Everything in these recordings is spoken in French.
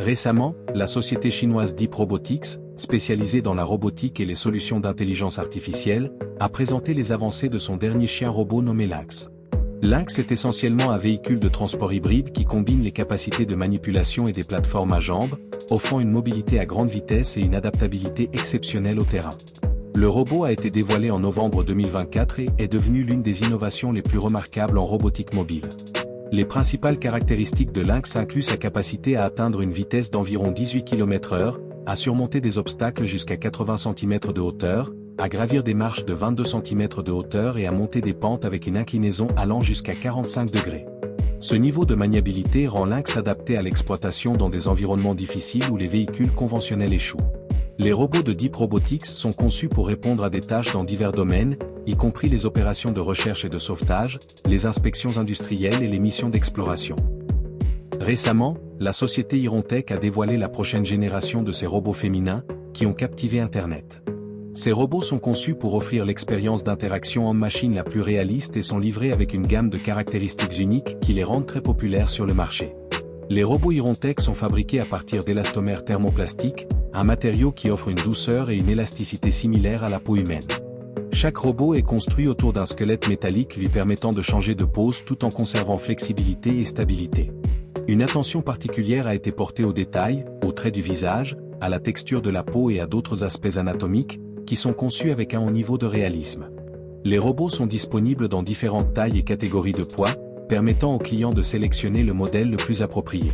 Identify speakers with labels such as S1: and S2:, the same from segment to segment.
S1: Récemment, la société chinoise Deep Robotics, spécialisée dans la robotique et les solutions d'intelligence artificielle, a présenté les avancées de son dernier chien robot nommé Lynx. Lynx est essentiellement un véhicule de transport hybride qui combine les capacités de manipulation et des plateformes à jambes, offrant une mobilité à grande vitesse et une adaptabilité exceptionnelle au terrain. Le robot a été dévoilé en novembre 2024 et est devenu l'une des innovations les plus remarquables en robotique mobile. Les principales caractéristiques de Lynx incluent sa capacité à atteindre une vitesse d'environ 18 km/h, à surmonter des obstacles jusqu'à 80 cm de hauteur, à gravir des marches de 22 cm de hauteur et à monter des pentes avec une inclinaison allant jusqu'à 45 degrés. Ce niveau de maniabilité rend Lynx adapté à l'exploitation dans des environnements difficiles où les véhicules conventionnels échouent. Les robots de Deep Robotics sont conçus pour répondre à des tâches dans divers domaines, y compris les opérations de recherche et de sauvetage, les inspections industrielles et les missions d'exploration. Récemment, la société Irontech a dévoilé la prochaine génération de ces robots féminins, qui ont captivé Internet. Ces robots sont conçus pour offrir l'expérience d'interaction homme-machine la plus réaliste et sont livrés avec une gamme de caractéristiques uniques qui les rendent très populaires sur le marché. Les robots Irontech sont fabriqués à partir d'élastomères thermoplastiques, un matériau qui offre une douceur et une élasticité similaires à la peau humaine. Chaque robot est construit autour d'un squelette métallique lui permettant de changer de pose tout en conservant flexibilité et stabilité. Une attention particulière a été portée aux détails, aux traits du visage, à la texture de la peau et à d'autres aspects anatomiques, qui sont conçus avec un haut niveau de réalisme. Les robots sont disponibles dans différentes tailles et catégories de poids, permettant aux clients de sélectionner le modèle le plus approprié.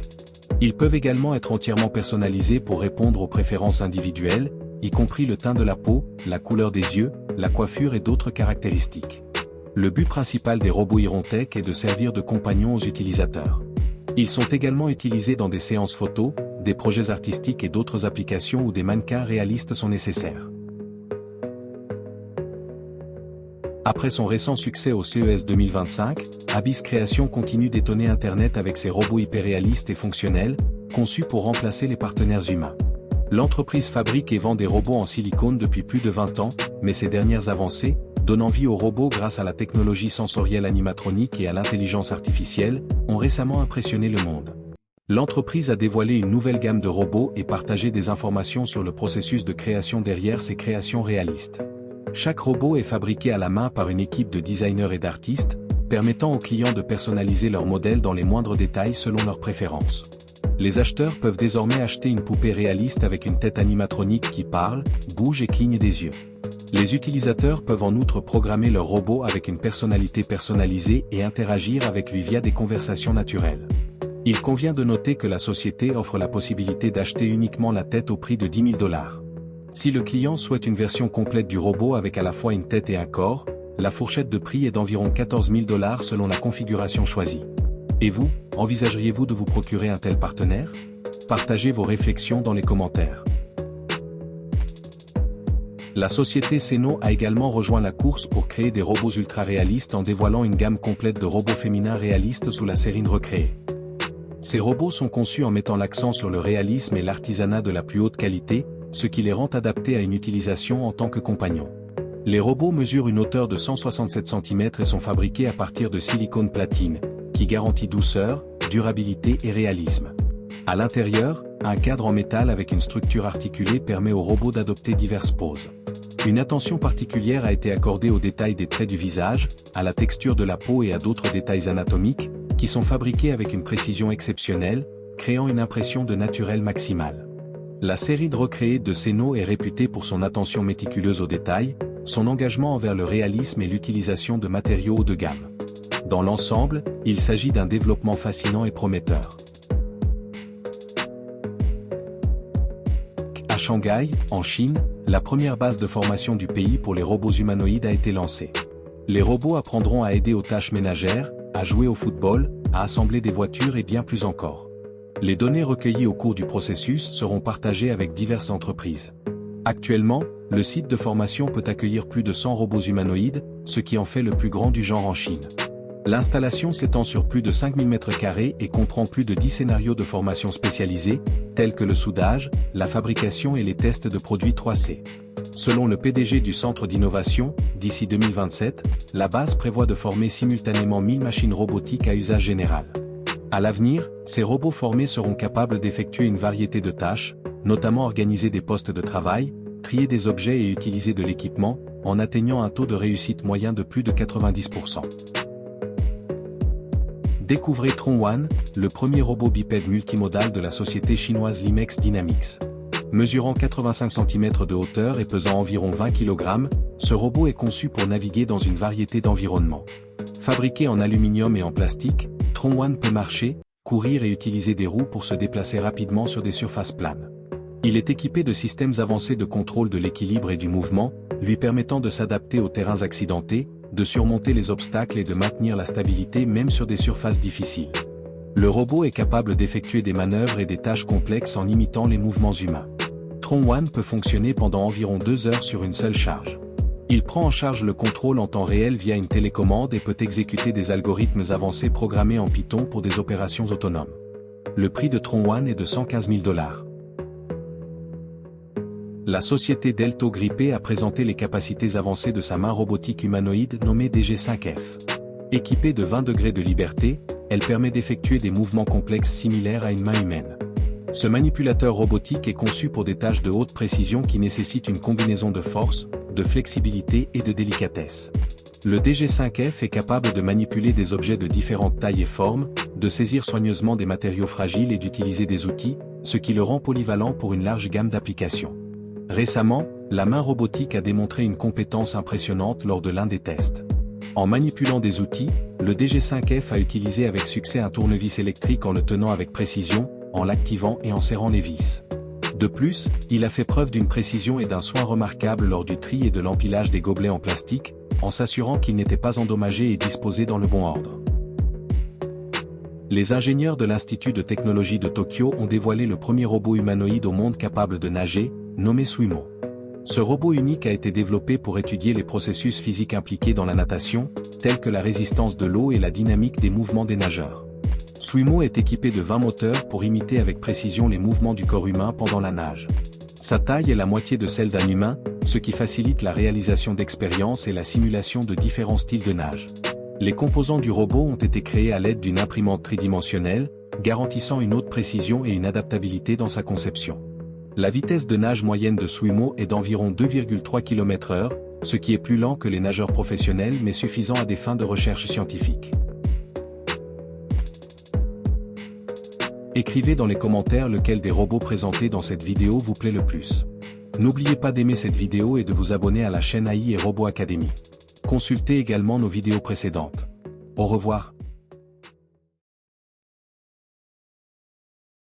S1: Ils peuvent également être entièrement personnalisés pour répondre aux préférences individuelles, y compris le teint de la peau, la couleur des yeux, la coiffure et d'autres caractéristiques. Le but principal des robots Irontech est de servir de compagnon aux utilisateurs. Ils sont également utilisés dans des séances photos, des projets artistiques et d'autres applications où des mannequins réalistes sont nécessaires. Après son récent succès au CES 2025, Abyss Création continue d'étonner Internet avec ses robots hyperréalistes et fonctionnels, conçus pour remplacer les partenaires humains. L'entreprise fabrique et vend des robots en silicone depuis plus de 20 ans, mais ces dernières avancées, donnant vie aux robots grâce à la technologie sensorielle animatronique et à l'intelligence artificielle, ont récemment impressionné le monde. L'entreprise a dévoilé une nouvelle gamme de robots et partagé des informations sur le processus de création derrière ces créations réalistes. Chaque robot est fabriqué à la main par une équipe de designers et d'artistes, permettant aux clients de personnaliser leur modèle dans les moindres détails selon leurs préférences. Les acheteurs peuvent désormais acheter une poupée réaliste avec une tête animatronique qui parle, bouge et cligne des yeux. Les utilisateurs peuvent en outre programmer leur robot avec une personnalité personnalisée et interagir avec lui via des conversations naturelles. Il convient de noter que la société offre la possibilité d'acheter uniquement la tête au prix de 10 000 $. Si le client souhaite une version complète du robot avec à la fois une tête et un corps, la fourchette de prix est d'environ 14 000 $ selon la configuration choisie. Et vous, envisageriez-vous de vous procurer un tel partenaire? Partagez vos réflexions dans les commentaires. La société Seno a également rejoint la course pour créer des robots ultra-réalistes en dévoilant une gamme complète de robots féminins réalistes sous la série Recréer. Ces robots sont conçus en mettant l'accent sur le réalisme et l'artisanat de la plus haute qualité, ce qui les rend adaptés à une utilisation en tant que compagnon. Les robots mesurent une hauteur de 167 cm et sont fabriqués à partir de silicone platine, qui garantit douceur, durabilité et réalisme. À l'intérieur, un cadre en métal avec une structure articulée permet au robot d'adopter diverses poses. Une attention particulière a été accordée aux détails des traits du visage, à la texture de la peau et à d'autres détails anatomiques, qui sont fabriqués avec une précision exceptionnelle, créant une impression de naturel maximale. La série Recréer de Seno est réputée pour son attention méticuleuse aux détails, son engagement envers le réalisme et l'utilisation de matériaux haut de gamme. Dans l'ensemble, il s'agit d'un développement fascinant et prometteur. À Shanghai, en Chine, la première base de formation du pays pour les robots humanoïdes a été lancée. Les robots apprendront à aider aux tâches ménagères, à jouer au football, à assembler des voitures et bien plus encore. Les données recueillies au cours du processus seront partagées avec diverses entreprises. Actuellement, le site de formation peut accueillir plus de 100 robots humanoïdes, ce qui en fait le plus grand du genre en Chine. L'installation s'étend sur plus de 5000 m² et comprend plus de 10 scénarios de formation spécialisés, tels que le soudage, la fabrication et les tests de produits 3C. Selon le PDG du Centre d'innovation, d'ici 2027, la base prévoit de former simultanément 1000 machines robotiques à usage général. À l'avenir, ces robots formés seront capables d'effectuer une variété de tâches, notamment organiser des postes de travail, trier des objets et utiliser de l'équipement, en atteignant un taux de réussite moyen de plus de 90%. Découvrez Tron One, le premier robot bipède multimodal de la société chinoise Limex Dynamics. Mesurant 85 cm de hauteur et pesant environ 20 kg, ce robot est conçu pour naviguer dans une variété d'environnements. Fabriqué en aluminium et en plastique, Tron One peut marcher, courir et utiliser des roues pour se déplacer rapidement sur des surfaces planes. Il est équipé de systèmes avancés de contrôle de l'équilibre et du mouvement, lui permettant de s'adapter aux terrains accidentés, de surmonter les obstacles et de maintenir la stabilité même sur des surfaces difficiles. Le robot est capable d'effectuer des manœuvres et des tâches complexes en imitant les mouvements humains. Tron One peut fonctionner pendant environ 2 heures sur une seule charge. Il prend en charge le contrôle en temps réel via une télécommande et peut exécuter des algorithmes avancés programmés en Python pour des opérations autonomes. Le prix de Tron One est de 115 000 $. La société Delto Grippé a présenté les capacités avancées de sa main robotique humanoïde nommée DG5F. Équipée de 20 degrés de liberté, elle permet d'effectuer des mouvements complexes similaires à une main humaine. Ce manipulateur robotique est conçu pour des tâches de haute précision qui nécessitent une combinaison de force, de flexibilité et de délicatesse. Le DG5F est capable de manipuler des objets de différentes tailles et formes, de saisir soigneusement des matériaux fragiles et d'utiliser des outils, ce qui le rend polyvalent pour une large gamme d'applications. Récemment, la main robotique a démontré une compétence impressionnante lors de l'un des tests. En manipulant des outils, le DG5F a utilisé avec succès un tournevis électrique en le tenant avec précision, en l'activant et en serrant les vis. De plus, il a fait preuve d'une précision et d'un soin remarquable lors du tri et de l'empilage des gobelets en plastique, en s'assurant qu'ils n'étaient pas endommagés et disposés dans le bon ordre. Les ingénieurs de l'Institut de technologie de Tokyo ont dévoilé le premier robot humanoïde au monde capable de nager, nommé Swimo. Ce robot unique a été développé pour étudier les processus physiques impliqués dans la natation, tels que la résistance de l'eau et la dynamique des mouvements des nageurs. Swimo est équipé de 20 moteurs pour imiter avec précision les mouvements du corps humain pendant la nage. Sa taille est la moitié de celle d'un humain, ce qui facilite la réalisation d'expériences et la simulation de différents styles de nage. Les composants du robot ont été créés à l'aide d'une imprimante tridimensionnelle, garantissant une haute précision et une adaptabilité dans sa conception. La vitesse de nage moyenne de Swimo est d'environ 2,3 km/h, ce qui est plus lent que les nageurs professionnels mais suffisant à des fins de recherche scientifique. Écrivez dans les commentaires lequel des robots présentés dans cette vidéo vous plaît le plus. N'oubliez pas d'aimer cette vidéo et de vous abonner à la chaîne AI et Robot Academy. Consultez également nos vidéos précédentes. Au revoir.